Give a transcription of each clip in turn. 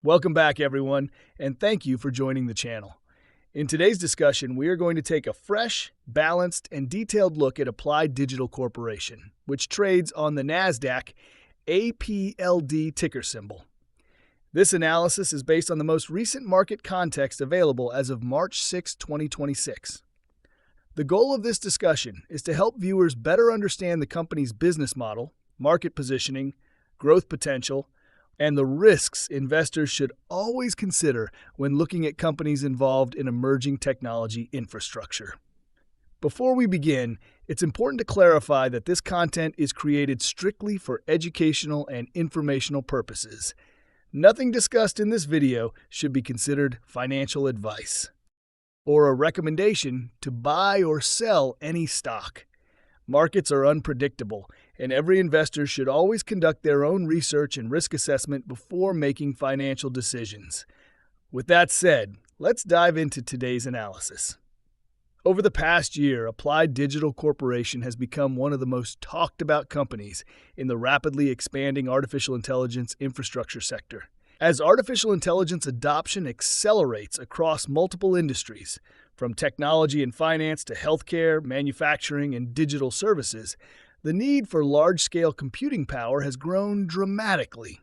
Welcome back, everyone, and thank you for joining the channel. In today's discussion, we are going to take a fresh, balanced, and detailed look at Applied Digital Corporation, which trades on the NASDAQ APLD ticker symbol. This analysis is based on the most recent market context available as of March 6, 2026. The goal of this discussion is to help viewers better understand the company's business model, market positioning, growth potential, and the risks investors should always consider when looking at companies involved in emerging technology infrastructure. Before we begin, it's important to clarify that this content is created strictly for educational and informational purposes. Nothing discussed in this video should be considered financial advice or a recommendation to buy or sell any stock. Markets are unpredictable, and every investor should always conduct their own research and risk assessment before making financial decisions. With that said, let's dive into today's analysis. Over the past year, Applied Digital Corporation has become one of the most talked about companies in the rapidly expanding artificial intelligence infrastructure sector. As artificial intelligence adoption accelerates across multiple industries, from technology and finance to healthcare, manufacturing, and digital services, the need for large-scale computing power has grown dramatically.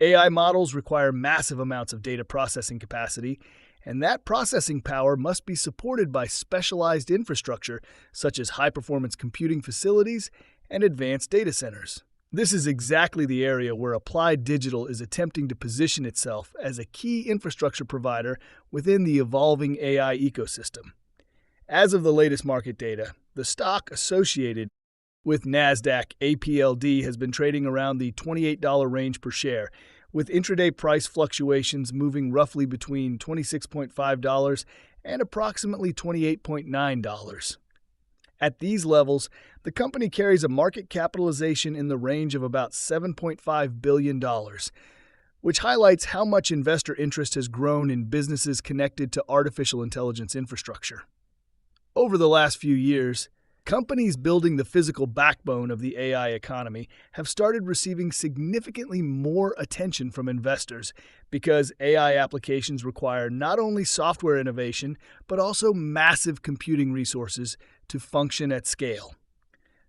AI models require massive amounts of data processing capacity, and that processing power must be supported by specialized infrastructure such as high-performance computing facilities and advanced data centers. This is exactly the area where Applied Digital is attempting to position itself as a key infrastructure provider within the evolving AI ecosystem. As of the latest market data, the stock associated with NASDAQ APLD has been trading around the $28 range per share, with intraday price fluctuations moving roughly between $26.5 and approximately $28.9. At these levels, the company carries a market capitalization in the range of about $7.5 billion, which highlights how much investor interest has grown in businesses connected to artificial intelligence infrastructure. Over the last few years, companies building the physical backbone of the AI economy have started receiving significantly more attention from investors because AI applications require not only software innovation, but also massive computing resources to function at scale.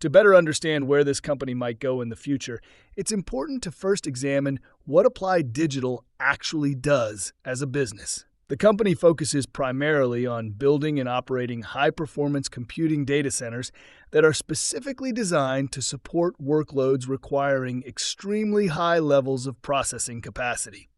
To better understand where this company might go in the future, it's important to first examine what Applied Digital actually does as a business. The company focuses primarily on building and operating high-performance computing data centers that are specifically designed to support workloads requiring extremely high levels of processing capacity.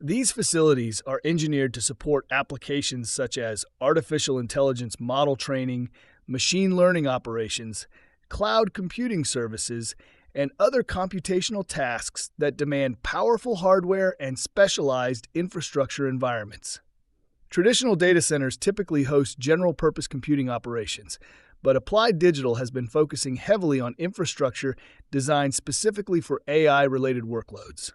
These facilities are engineered to support applications such as artificial intelligence model training, machine learning operations, cloud computing services, and other computational tasks that demand powerful hardware and specialized infrastructure environments. Traditional data centers typically host general-purpose computing operations, but Applied Digital has been focusing heavily on infrastructure designed specifically for AI-related workloads.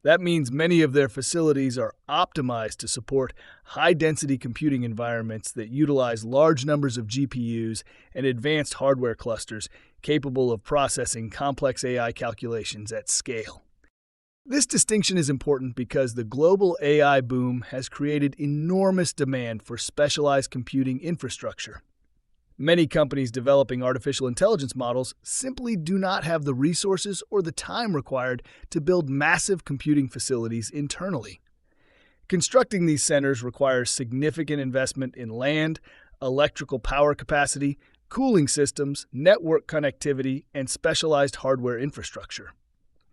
That means many of their facilities are optimized to support high-density computing environments that utilize large numbers of GPUs and advanced hardware clusters capable of processing complex AI calculations at scale. This distinction is important because the global AI boom has created enormous demand for specialized computing infrastructure. Many companies developing artificial intelligence models simply do not have the resources or the time required to build massive computing facilities internally. Constructing these centers requires significant investment in land, electrical power capacity, cooling systems, network connectivity, and specialized hardware infrastructure.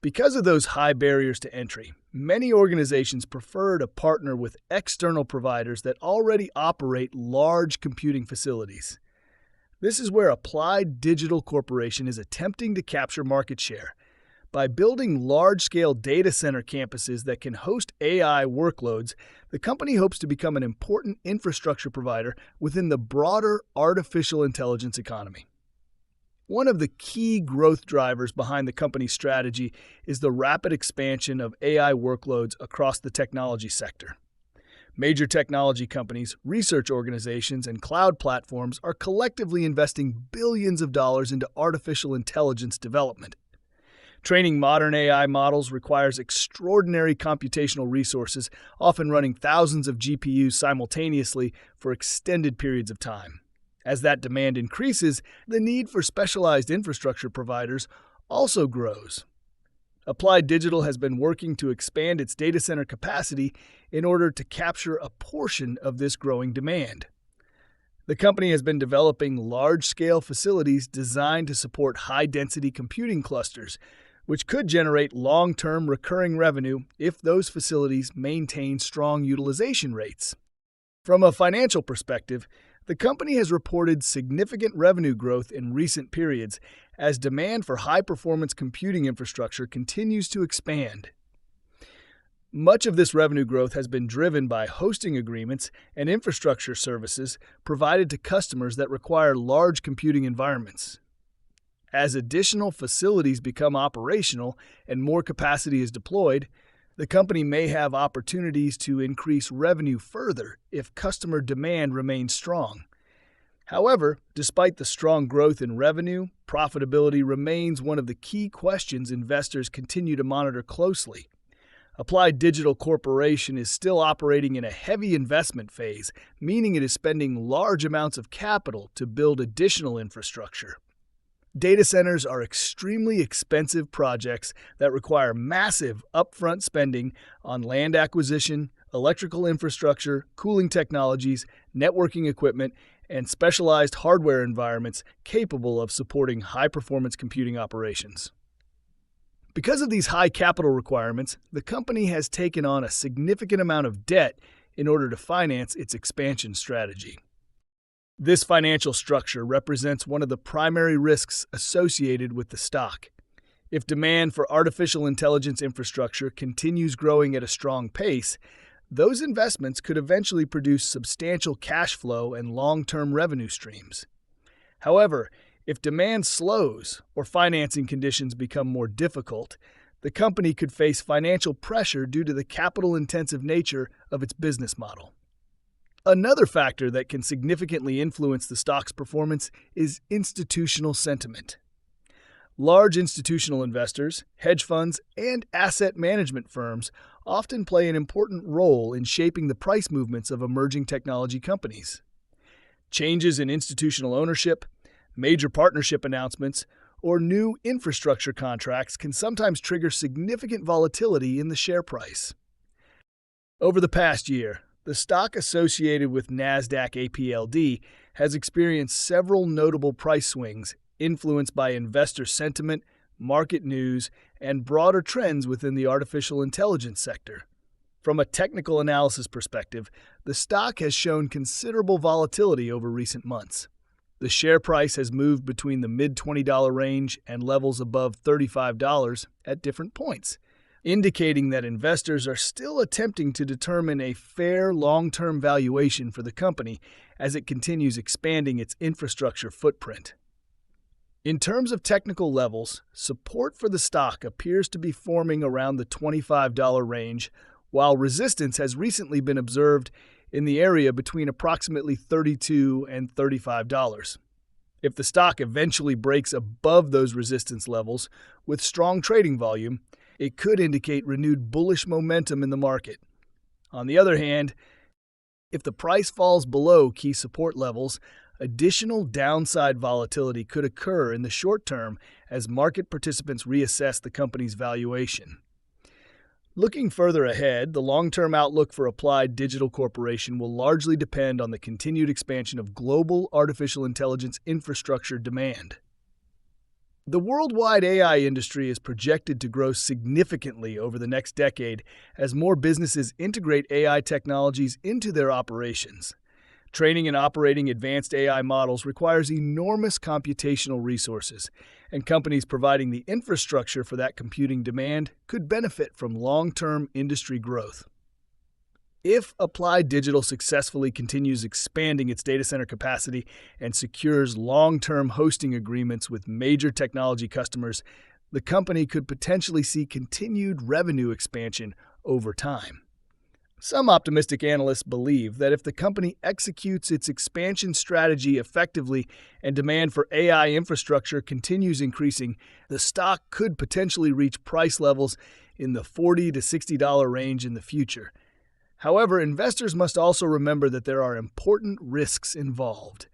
Because of those high barriers to entry, many organizations prefer to partner with external providers that already operate large computing facilities. This is where Applied Digital Corporation is attempting to capture market share. By building large-scale data center campuses that can host AI workloads, the company hopes to become an important infrastructure provider within the broader artificial intelligence economy. One of the key growth drivers behind the company's strategy is the rapid expansion of AI workloads across the technology sector. Major technology companies, research organizations, and cloud platforms are collectively investing billions of dollars into artificial intelligence development. Training modern AI models requires extraordinary computational resources, often running thousands of GPUs simultaneously for extended periods of time. As that demand increases, the need for specialized infrastructure providers also grows. Applied Digital has been working to expand its data center capacity in order to capture a portion of this growing demand. The company has been developing large-scale facilities designed to support high-density computing clusters, which could generate long-term recurring revenue if those facilities maintain strong utilization rates. From a financial perspective, the company has reported significant revenue growth in recent periods as demand for high-performance computing infrastructure continues to expand. Much of this revenue growth has been driven by hosting agreements and infrastructure services provided to customers that require large computing environments. As additional facilities become operational and more capacity is deployed, the company may have opportunities to increase revenue further if customer demand remains strong. However, despite the strong growth in revenue, profitability remains one of the key questions investors continue to monitor closely. Applied Digital Corporation is still operating in a heavy investment phase, meaning it is spending large amounts of capital to build additional infrastructure. Data centers are extremely expensive projects that require massive upfront spending on land acquisition, electrical infrastructure, cooling technologies, networking equipment, and specialized hardware environments capable of supporting high-performance computing operations. Because of these high capital requirements, the company has taken on a significant amount of debt in order to finance its expansion strategy. This financial structure represents one of the primary risks associated with the stock. If demand for artificial intelligence infrastructure continues growing at a strong pace, those investments could eventually produce substantial cash flow and long-term revenue streams. However, if demand slows or financing conditions become more difficult, the company could face financial pressure due to the capital-intensive nature of its business model. Another factor that can significantly influence the stock's performance is institutional sentiment. Large institutional investors, hedge funds, and asset management firms often play an important role in shaping the price movements of emerging technology companies. Changes in institutional ownership, major partnership announcements, or new infrastructure contracts can sometimes trigger significant volatility in the share price. Over the past year, the stock associated with NASDAQ APLD has experienced several notable price swings influenced by investor sentiment, market news, and broader trends within the artificial intelligence sector. From a technical analysis perspective, the stock has shown considerable volatility over recent months. The share price has moved between the mid-$20 range and levels above $35 at different points, indicating that investors are still attempting to determine a fair long-term valuation for the company as it continues expanding its infrastructure footprint. In terms of technical levels, support for the stock appears to be forming around the $25 range, while resistance has recently been observed in the area between approximately $32 and $35. If the stock eventually breaks above those resistance levels with strong trading volume, it could indicate renewed bullish momentum in the market. On the other hand, if the price falls below key support levels, additional downside volatility could occur in the short term as market participants reassess the company's valuation. Looking further ahead, the long-term outlook for Applied Digital Corporation will largely depend on the continued expansion of global artificial intelligence infrastructure demand. The worldwide AI industry is projected to grow significantly over the next decade as more businesses integrate AI technologies into their operations. Training and operating advanced AI models requires enormous computational resources, and companies providing the infrastructure for that computing demand could benefit from long-term industry growth. If Applied Digital successfully continues expanding its data center capacity and secures long-term hosting agreements with major technology customers, the company could potentially see continued revenue expansion over time. Some optimistic analysts believe that if the company executes its expansion strategy effectively and demand for AI infrastructure continues increasing, the stock could potentially reach price levels in the $40 to $60 range in the future. However, investors must also remember that there are important risks involved.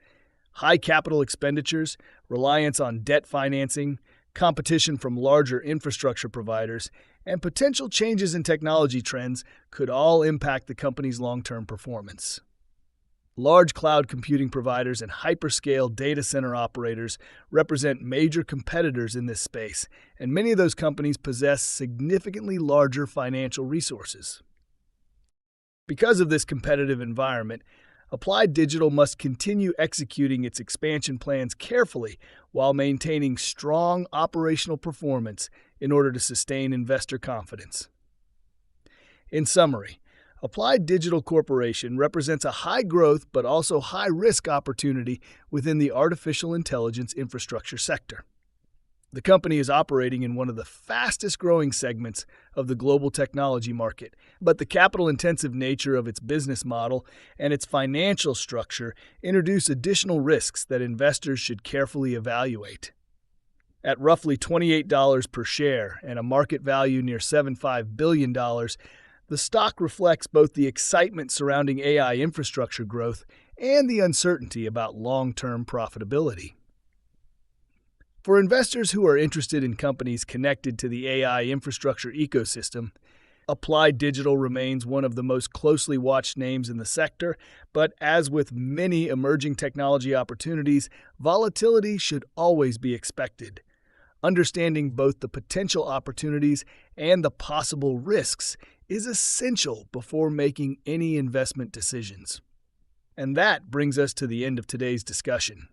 High capital expenditures, reliance on debt financing, competition from larger infrastructure providers, and potential changes in technology trends could all impact the company's long-term performance. Large cloud computing providers and hyperscale data center operators represent major competitors in this space, and many of those companies possess significantly larger financial resources. Because of this competitive environment, Applied Digital must continue executing its expansion plans carefully while maintaining strong operational performance in order to sustain investor confidence. In summary, Applied Digital Corporation represents a high-growth but also high-risk opportunity within the artificial intelligence infrastructure sector. The company is operating in one of the fastest-growing segments of the global technology market, but the capital-intensive nature of its business model and its financial structure introduce additional risks that investors should carefully evaluate. At roughly $28 per share and a market value near $75 billion, the stock reflects both the excitement surrounding AI infrastructure growth and the uncertainty about long-term profitability. For investors who are interested in companies connected to the AI infrastructure ecosystem, Applied Digital remains one of the most closely watched names in the sector, but as with many emerging technology opportunities, volatility should always be expected. Understanding both the potential opportunities and the possible risks is essential before making any investment decisions. And that brings us to the end of today's discussion.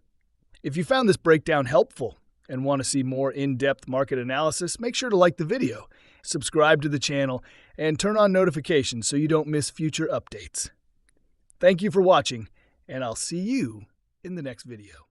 If you found this breakdown helpful and want to see more in-depth market analysis, make sure to like the video, subscribe to the channel, and turn on notifications so you don't miss future updates. Thank you for watching, and I'll see you in the next video.